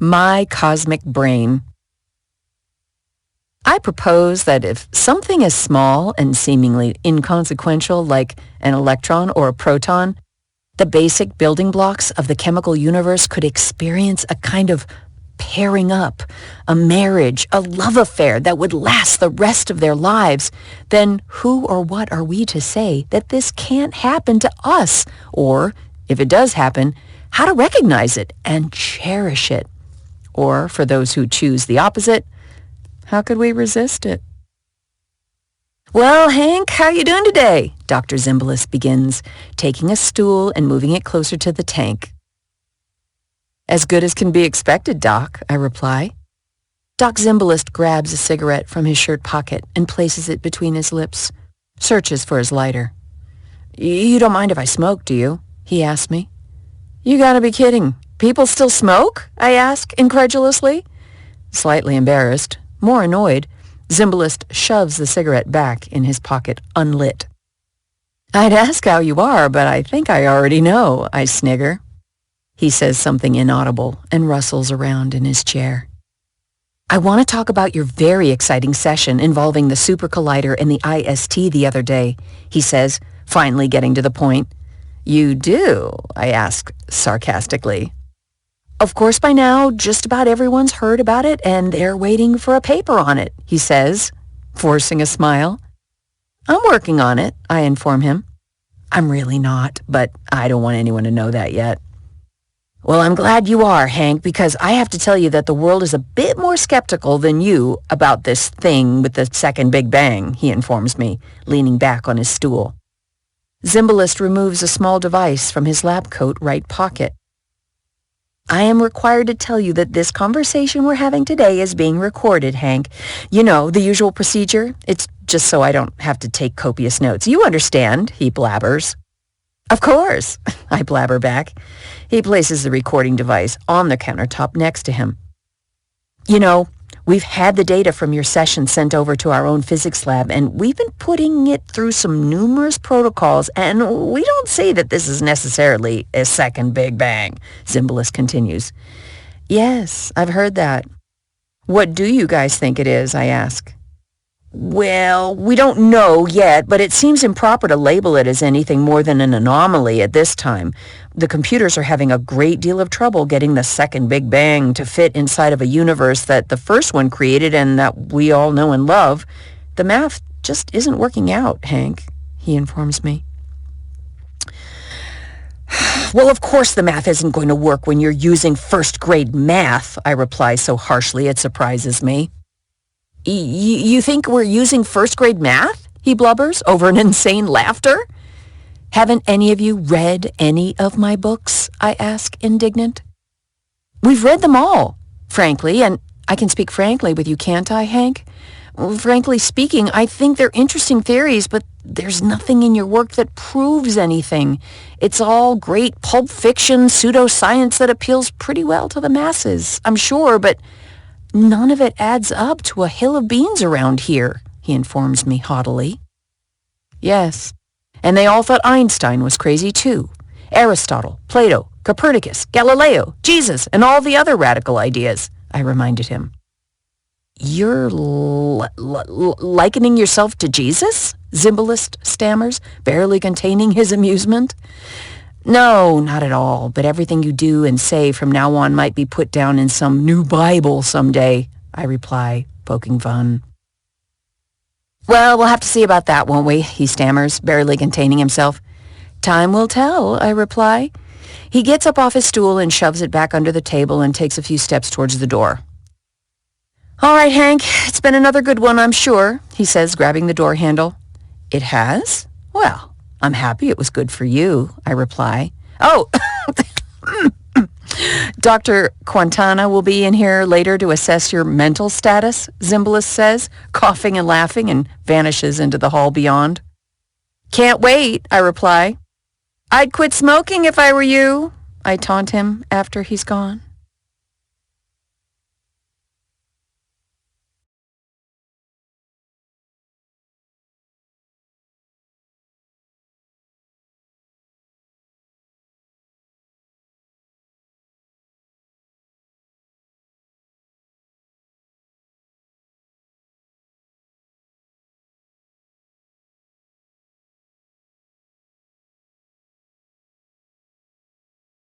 My cosmic brain. I propose that if something as small and seemingly inconsequential like an electron or a proton, the basic building blocks of the chemical universe could experience a kind of pairing up, a marriage, a love affair that would last the rest of their lives, then who or what are we to say that this can't happen to us? Or, if it does happen, how to recognize it and cherish it? Or, for those who choose the opposite, how could we resist it? "Well, Hank, how you doing today?" Dr. Zimbalist begins, taking a stool and moving it closer to the tank. "As good as can be expected, Doc," I reply. Doc Zimbalist grabs a cigarette from his shirt pocket and places it between his lips, searches for his lighter. "You don't mind if I smoke, do you?" he asks me. "You gotta be kidding. People still smoke?" I ask incredulously. Slightly embarrassed, more annoyed, Zimbalist shoves the cigarette back in his pocket unlit. "I'd ask how you are, but I think I already know," I snigger. He says something inaudible and rustles around in his chair. "I want to talk about your very exciting session involving the Super Collider and the IST the other day," he says, finally getting to the point. "You do?" I ask sarcastically. "Of course by now just about everyone's heard about it and they're waiting for a paper on it," he says, forcing a smile. "I'm working on it," I inform him. "I'm really not, but I don't want anyone to know that yet." "Well, I'm glad you are, Hank, because I have to tell you that the world is a bit more skeptical than you about this thing with the second Big Bang," he informs me, leaning back on his stool. Zimbalist removes a small device from his lab coat right pocket. "I am required to tell you that this conversation we're having today is being recorded, Hank. You know, the usual procedure. It's just so I don't have to take copious notes. You understand," he blabbers. "Of course," I blabber back. He places the recording device on the countertop next to him. "You know, we've had the data from your session sent over to our own physics lab, and we've been putting it through some numerous protocols, and we don't say that this is necessarily a second Big Bang," Zimbalist continues. "Yes, I've heard that. What do you guys think it is?" I ask. "Well, we don't know yet, but it seems improper to label it as anything more than an anomaly at this time. The computers are having a great deal of trouble getting the second Big Bang to fit inside of a universe that the first one created and that we all know and love. The math just isn't working out, Hank," he informs me. "Well, of course the math isn't going to work when you're using first-grade math," I reply so harshly it surprises me. You think we're using first-grade math?" he blubbers over an insane laughter. "Haven't any of you read any of my books?" I ask, indignant. "We've read them all, frankly, and I can speak frankly with you, can't I, Hank? Frankly speaking, I think they're interesting theories, but there's nothing in your work that proves anything. It's all great pulp fiction, pseudoscience that appeals pretty well to the masses, I'm sure, but none of it adds up to a hill of beans around here," he informs me haughtily. "Yes, and they all thought Einstein was crazy too. Aristotle, Plato, Copernicus, Galileo, Jesus, and all the other radical ideas," I reminded him. "You're likening yourself to Jesus?" Zimbalist stammers, barely containing his amusement. "No, not at all, but everything you do and say from now on might be put down in some new Bible someday," I reply, poking fun. "Well, we'll have to see about that, won't we?" he stammers, barely containing himself. "Time will tell," I reply. He gets up off his stool and shoves it back under the table and takes a few steps towards the door. "All right, Hank, it's been another good one, I'm sure," he says, grabbing the door handle. "It has? Well, I'm happy it was good for you," I reply. "Oh, Dr. Quintana will be in here later to assess your mental status," Zimbalist says, coughing and laughing, and vanishes into the hall beyond. "Can't wait," I reply. "I'd quit smoking if I were you," I taunt him after he's gone.